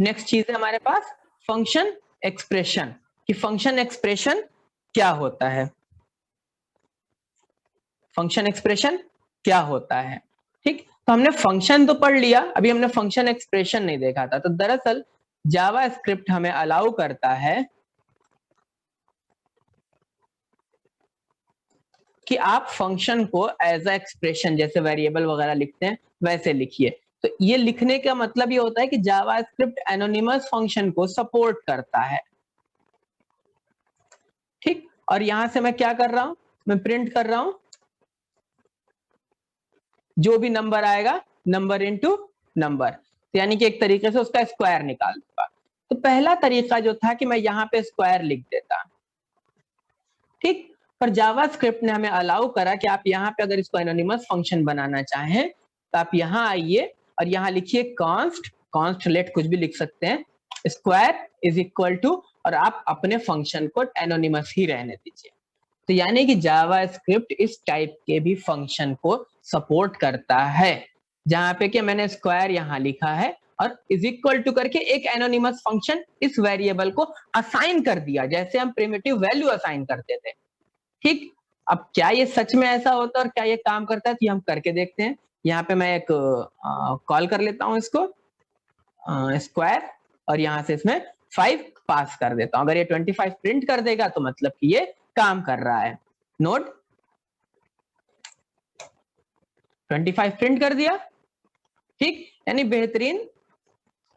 Next चीज है हमारे पास फंक्शन एक्सप्रेशन, कि फंक्शन एक्सप्रेशन क्या होता है। फंक्शन एक्सप्रेशन क्या होता है, ठीक। तो हमने फंक्शन तो पढ़ लिया, अभी हमने फंक्शन एक्सप्रेशन नहीं देखा था। तो दरअसल जावा स्क्रिप्ट हमें अलाउ करता है कि आप फंक्शन को एज अ एक्सप्रेशन, जैसे वेरिएबल वगैरह लिखते हैं वैसे लिखिए। तो ये लिखने का मतलब ये होता है कि जावा स्क्रिप्ट एनोनिमस फंक्शन को सपोर्ट करता है, ठीक। और यहां से मैं क्या कर रहा हूं, मैं प्रिंट कर रहा हूं जो भी नंबर आएगा नंबर इनटू नंबर, तो यानी कि एक तरीके से उसका स्क्वायर निकाल दूंगा। तो पहला तरीका जो था कि मैं यहां पे स्क्वायर लिख देता, ठीक। पर जावा स्क्रिप्ट ने हमें अलाउ करा कि आप यहाँ पे अगर इसको एनोनिमस फंक्शन बनाना चाहें तो आप यहाँ आइए और यहाँ लिखिए कॉन्स्ट लेट कुछ भी लिख सकते हैं, स्क्वायर इज इक्वल टू, और आप अपने फंक्शन को एनोनिमस ही रहने दीजिए। तो यानी कि जावा स्क्रिप्ट इस टाइप के भी फंक्शन को सपोर्ट करता है, जहां पे कि मैंने स्क्वायर यहाँ लिखा है और इज इक्वल टू करके एक एनोनिमस फंक्शन इस वेरिएबल को असाइन कर दिया, जैसे हम प्रिमिटिव वैल्यू असाइन करते थे, ठीक। अब क्या ये सच में ऐसा होता है और क्या ये काम करता है, तो हम करके देखते हैं। यहाँ पे मैं एक कॉल कर लेता हूँ इसको स्क्वायर, और यहाँ से इसमें 5 पास कर देता हूँ। अगर ये 25 प्रिंट कर देगा तो मतलब कि ये काम कर रहा है। नोट 25 प्रिंट कर दिया, ठीक। यानी बेहतरीन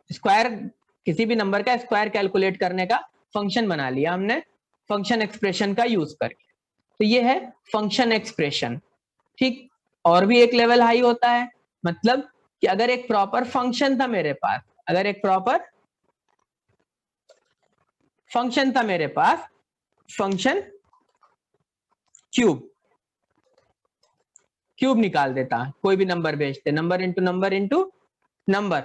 स्क्वायर, किसी भी नंबर का स्क्वायर कैलकुलेट करने का फंक्शन बना लिया हमने फंक्शन एक्सप्रेशन का यूज करके। तो ये है फंक्शन एक्सप्रेशन, ठीक। और भी एक लेवल हाई होता है, मतलब कि अगर एक प्रॉपर फंक्शन था मेरे पास, अगर एक प्रॉपर फंक्शन था मेरे पास, फंक्शन क्यूब निकाल देता, कोई भी नंबर भेजते, number into number into number,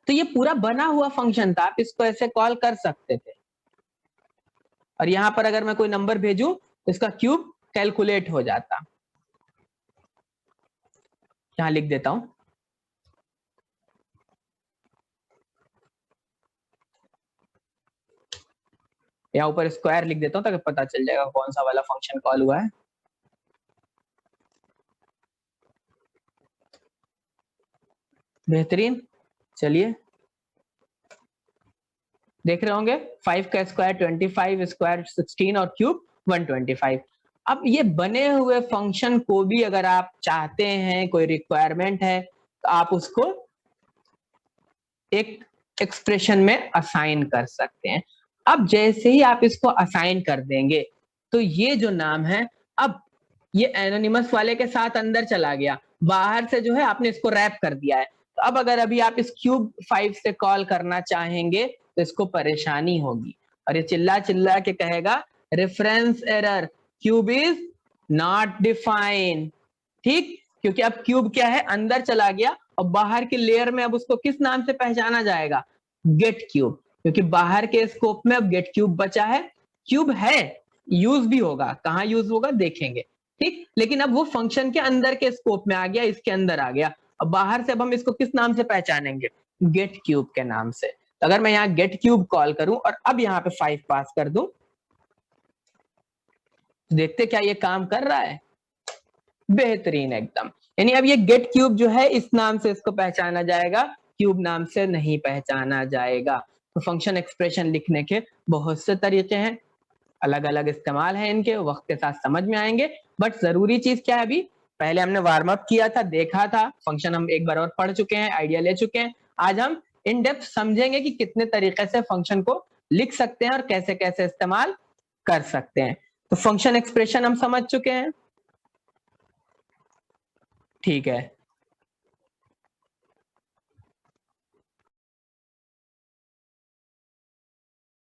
तो ये पूरा बना हुआ फंक्शन था, आप इसको ऐसे कॉल कर सकते थे। और यहां पर अगर मैं कोई नंबर भेजूं तो इसका क्यूब कैलकुलेट हो जाता। यहां लिख देता हूं, यहाँ ऊपर स्क्वायर लिख देता हूं ताकि पता चल जाएगा कौन सा वाला फंक्शन कॉल हुआ है। बेहतरीन, चलिए देख रहे होंगे 5 का स्क्वायर 25, स्क्वायर 16 और क्यूब 125। अब ये बने हुए फंक्शन को भी अगर आप चाहते हैं, कोई रिक्वायरमेंट है, तो आप उसको एक एक्सप्रेशन में असाइन कर सकते हैं। अब जैसे ही आप इसको असाइन कर देंगे तो ये जो नाम है, अब ये एनोनिमस वाले के साथ अंदर चला गया, बाहर से जो है आपने इसको रैप कर दिया है। तो अब अगर अभी आप इस क्यूब 5 से कॉल करना चाहेंगे तो इसको परेशानी होगी, और ये चिल्ला चिल्ला के कहेगा reference error, cube is not defined, ठीक। क्योंकि अब क्यूब क्या है, अंदर चला गया, और बाहर की लेयर में अब उसको किस नाम से पहचाना जाएगा, गेट क्यूब, क्योंकि बाहर के स्कोप में अब गेट क्यूब बचा है। क्यूब है, यूज भी होगा, कहाँ यूज होगा देखेंगे, ठीक। लेकिन अब वो फंक्शन के अंदर के स्कोप में आ गया, इसके अंदर आ गया। अब बाहर से अब हम इसको किस नाम से पहचानेंगे, गेट क्यूब के नाम से। तो अगर मैं यहाँ गेट क्यूब कॉल करूं और अब यहाँ पे 5 पास कर दूं, तो देखते क्या ये काम कर रहा है, बेहतरीन एकदम। यानी अब ये गेट क्यूब जो है इस नाम से इसको पहचाना जाएगा, क्यूब नाम से नहीं पहचाना जाएगा। तो फंक्शन एक्सप्रेशन लिखने के बहुत से तरीके हैं, अलग अलग इस्तेमाल है इनके, वक्त के साथ समझ में आएंगे। बट जरूरी चीज क्या है, अभी पहले हमने वार्म अप किया था, देखा था फंक्शन, हम एक बार और पढ़ चुके हैं, आइडिया ले चुके हैं। आज हम इन डेप्थ समझेंगे कि कितने तरीके से फंक्शन को लिख सकते हैं और कैसे कैसे इस्तेमाल कर सकते हैं। तो फंक्शन एक्सप्रेशन हम समझ चुके हैं, ठीक है।